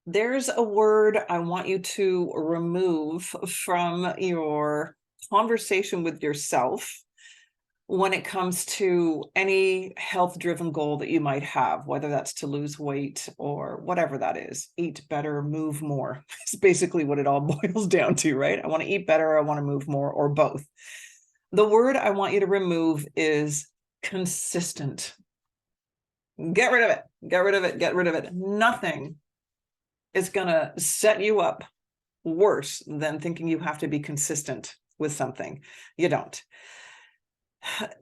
There's a word I want you to remove from your conversation with yourself when it comes to any health driven goal that you might have, whether that's to lose weight or whatever that is. Eat better, move more. It's basically what it all boils down to, right? I want to eat better, I want to move more, or both. The word I want you to remove is consistent. Get rid of it. Get rid of it. Get rid of it. Nothing is going to set you up worse than thinking you have to be consistent with something. You don't.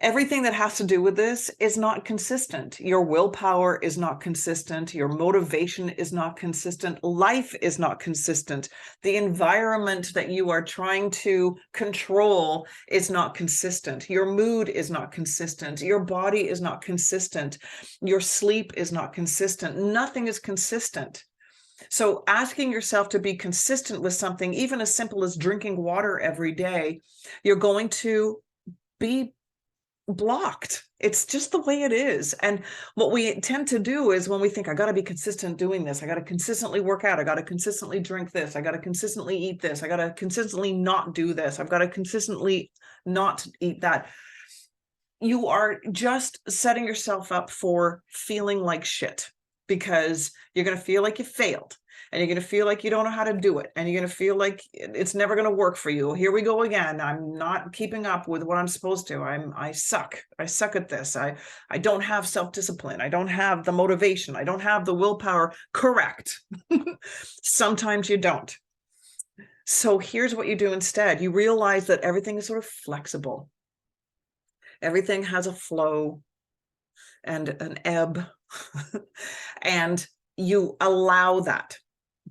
Everything that has to do with this is not consistent. Your willpower is not consistent. Your motivation is not consistent. Life is not consistent. The environment that you are trying to control is not consistent. Your mood is not consistent. Your body is not consistent. Your sleep is not consistent. Nothing is consistent. So asking yourself to be consistent with something, even as simple as drinking water every day, you're going to be blocked. It's just the way it is. And what we tend to do is when we think, I got to be consistent doing this, I got to consistently work out, I got to consistently drink this, I got to consistently eat this, I got to consistently not do this, I've got to consistently not eat that. You are just setting yourself up for feeling like shit, because you're going to feel like you failed, and you're going to feel like you don't know how to do it, and you're going to feel like it's never going to work for you. Here we go again. I'm not keeping up with what I'm supposed to. I suck at this. I don't have self-discipline. I don't have the motivation. I don't have the willpower. Correct. Sometimes you don't. So here's what you do instead. You realize that everything is sort of flexible. Everything has a flow and an ebb. And you allow that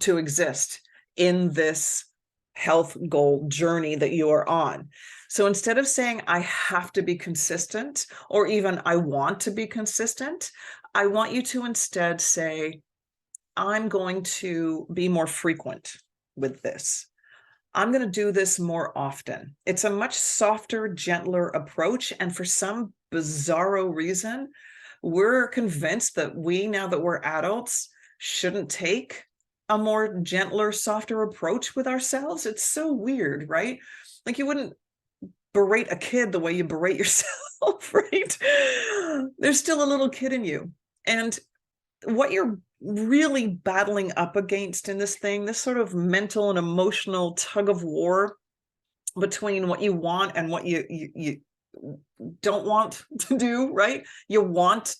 to exist in this health goal journey that you are on. So instead of saying, I have to be consistent, or even I want to be consistent, I want you to instead say, I'm going to be more frequent with this. I'm going to do this more often. It's a much softer, gentler approach. And for some bizarro reason, we're convinced that we, now that we're adults, shouldn't take a more gentler, softer approach with ourselves. It's so weird, right? Like you wouldn't berate a kid the way you berate yourself, right? There's still a little kid in you. And what you're really battling up against in this thing, this sort of mental and emotional tug of war between what you want and what you don't want to do, right? You want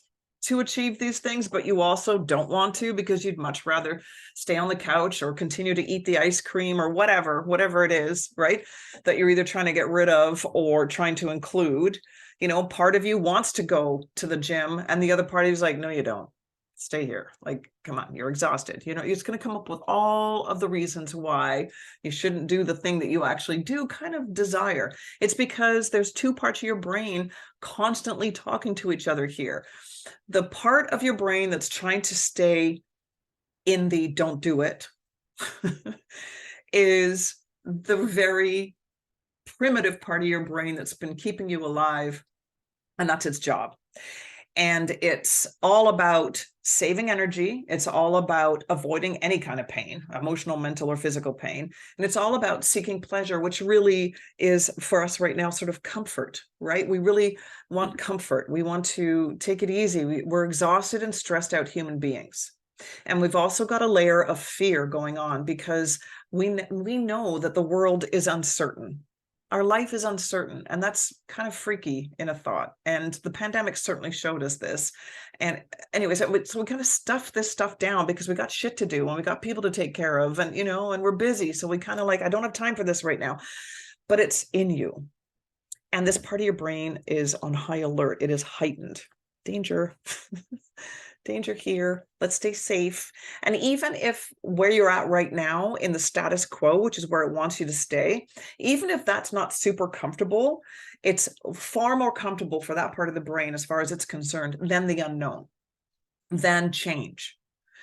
to achieve these things, but you also don't want to, because you'd much rather stay on the couch or continue to eat the ice cream or whatever it is, right? That you're either trying to get rid of or trying to include. You know, part of you wants to go to the gym and the other part is like, no, you don't. Stay here. Like, come on, you're exhausted. You know, it's going to come up with all of the reasons why you shouldn't do the thing that you actually do kind of desire. It's because there's two parts of your brain constantly talking to each other here. The part of your brain that's trying to stay in the don't do it is the very primitive part of your brain that's been keeping you alive, and that's its job. And it's all about saving energy. It's all about avoiding any kind of pain, emotional, mental, or physical pain. And it's all about seeking pleasure, which really is for us right now sort of comfort, right? We really want comfort. We want to take it easy. We're exhausted and stressed out human beings. And we've also got a layer of fear going on because we know that the world is uncertain. Our life is uncertain, and that's kind of freaky in a thought. And the pandemic certainly showed us this. And anyways, so we kind of stuff this stuff down because we got shit to do and we got people to take care of, and and we're busy. So we kind of like, I don't have time for this right now. But it's in you. And this part of your brain is on high alert. It is heightened. Danger. Danger here. Let's stay safe. And even if where you're at right now in the status quo, which is where it wants you to stay, even if that's not super comfortable, it's far more comfortable for that part of the brain, as far as it's concerned, than the unknown, than change.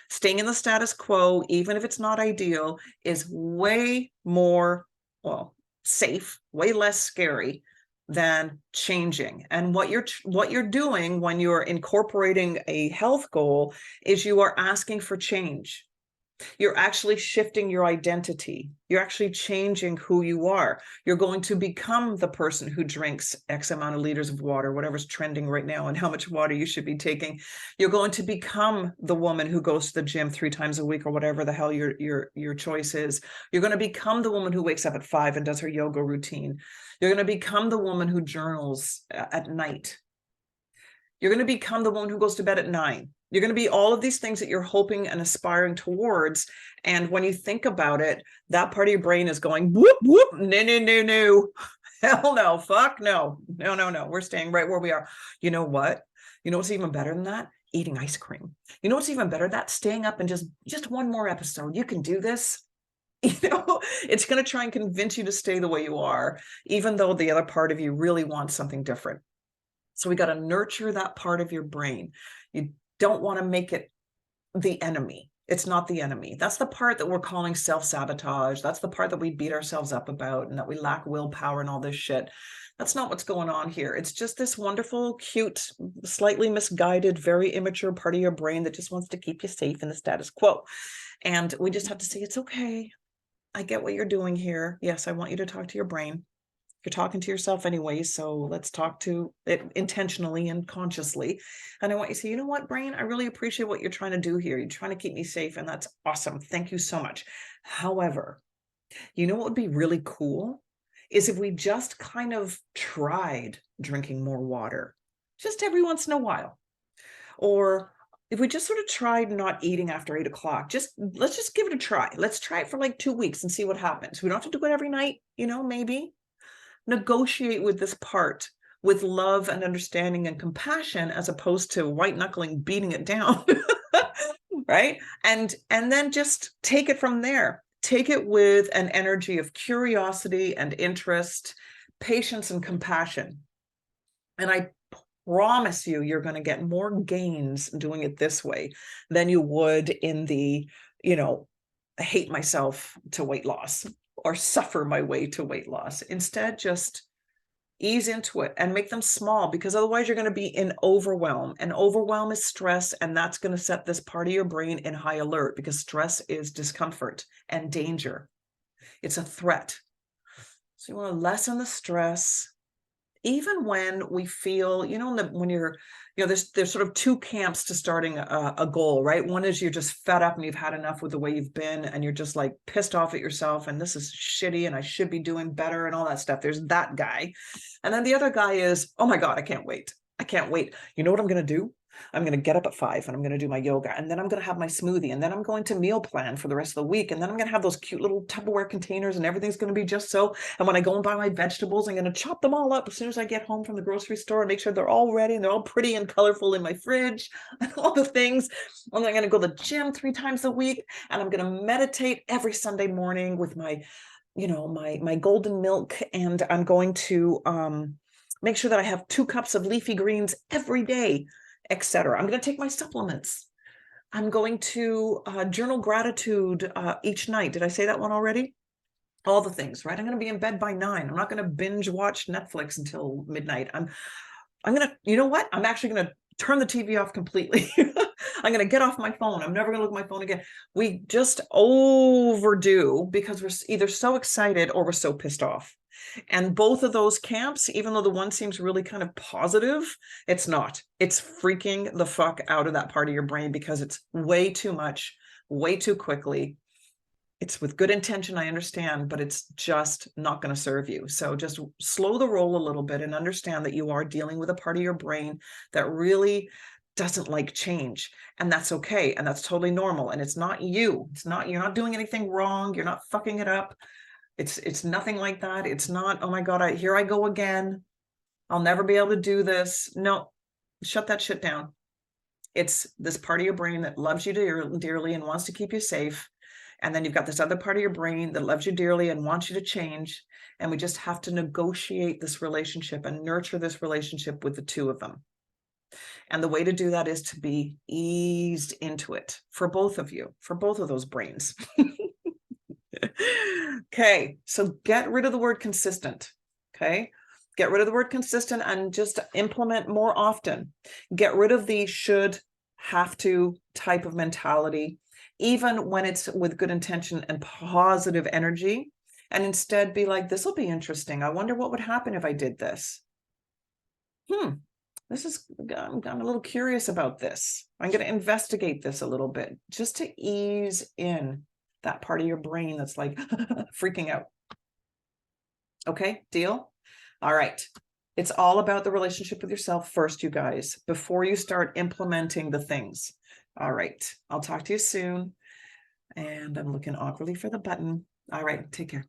Staying in the status quo, even if it's not ideal, is way more, well, safe, way less scary than changing. And what you're doing when you're incorporating a health goal is you are asking for change. You're actually shifting your identity. You're actually changing who you are. You're going to become the person who drinks X amount of liters of water, whatever's trending right now, and how much water you should be taking. You're going to become the woman who goes to the gym 3 times a week, or whatever the hell your choice is. You're going to become the woman who wakes up at 5 and does her yoga routine. You're going to become the woman who journals at night. You're going to become the woman who goes to bed at 9. You're going to be all of these things that you're hoping and aspiring towards. And when you think about it, that part of your brain is going, whoop, whoop, no, no, no, no. Hell no, fuck no. No, no, no. We're staying right where we are. You know what? You know what's even better than that? Eating ice cream. You know what's even better than that? Staying up and just one more episode. You can do this. You know, it's going to try and convince you to stay the way you are, even though the other part of you really wants something different. So we got to nurture that part of your brain. You don't want to make it the enemy. It's not the enemy. That's the part that we're calling self-sabotage. That's the part that we beat ourselves up about, and that we lack willpower and all this shit. That's not what's going on here. It's just this wonderful, cute, slightly misguided, very immature part of your brain that just wants to keep you safe in the status quo. And we just have to say, it's okay. I get what you're doing here. Yes, I want you to talk to your brain. You're talking to yourself anyway, so let's talk to it intentionally and consciously. And I want you to say, you know what, brain, I really appreciate what you're trying to do here. You're trying to keep me safe, and that's awesome. Thank you so much. However, you know what would be really cool is if we just kind of tried drinking more water, just every once in a while. Or if we just sort of tried not eating after 8 o'clock, let's just give it a try. Let's try it for like 2 weeks and see what happens. We don't have to do it every night, you know, maybe. Negotiate with this part with love and understanding and compassion, as opposed to white knuckling, beating it down. Right? And then just take it from there. Take it with an energy of curiosity and interest, patience and compassion. And I promise you, you're going to get more gains doing it this way than you would in the, you know, hate myself to weight loss, or suffer my way to weight loss. Instead, just ease into it and make them small, because otherwise you're going to be in overwhelm, and overwhelm is stress. And that's going to set this part of your brain in high alert, because stress is discomfort and danger. It's a threat. So you want to lessen the stress, even when we feel, you know, when you're, you know, there's sort of 2 camps to starting a goal, right? One is you're just fed up and you've had enough with the way you've been, and you're just like pissed off at yourself, and this is shitty, and I should be doing better, and all that stuff. There's that guy. And then the other guy is, oh my God, I can't wait. I can't wait. You know what I'm going to do? I'm going to get up at 5 and I'm going to do my yoga, and then I'm going to have my smoothie, and then I'm going to meal plan for the rest of the week, and then I'm going to have those cute little Tupperware containers, and everything's going to be just so. And when I go and buy my vegetables, I'm going to chop them all up as soon as I get home from the grocery store, and make sure they're all ready and they're all pretty and colorful in my fridge and all the things. And I'm going to go to the gym 3 times a week, and I'm going to meditate every Sunday morning with my, you know, my golden milk, and I'm going to make sure that I have 2 cups of leafy greens every day, etc. I'm going to take my supplements. I'm going to journal gratitude each night. Did I say that one already? All the things, right? I'm going to be in bed by 9. I'm not going to binge watch Netflix until midnight. I'm going to, you know what? I'm actually going to turn the TV off completely. I'm going to get off my phone. I'm never going to look at my phone again. We just overdo because we're either so excited or we're so pissed off. And both of those camps, even though the one seems really kind of positive, it's not. It's freaking the fuck out of that part of your brain, because it's way too much, way too quickly. It's with good intention, I understand, but it's just not going to serve you. So just slow the roll a little bit and understand that you are dealing with a part of your brain that really doesn't like change, and that's okay, and that's totally normal, and it's not you. It's not, you're not doing anything wrong. You're not fucking it up. It's nothing like that. It's not, oh my God, here I go again. I'll never be able to do this. No, shut that shit down. It's this part of your brain that loves you dearly and wants to keep you safe. And then you've got this other part of your brain that loves you dearly and wants you to change. And we just have to negotiate this relationship and nurture this relationship with the 2 of them. And the way to do that is to be eased into it for both of you, for both of those brains. Okay, so get rid of the word consistent. Okay, get rid of the word consistent and just implement more often. Get rid of the should, have to type of mentality, even when it's with good intention and positive energy, and instead be like, this will be interesting. I wonder what would happen if I did this. I'm a little curious about this. I'm going to investigate this a little bit just to ease in that part of your brain that's like freaking out. Okay, deal? All right. It's all about the relationship with yourself first, you guys, before you start implementing the things. All right. I'll talk to you soon. And I'm looking awkwardly for the button. All right. Take care.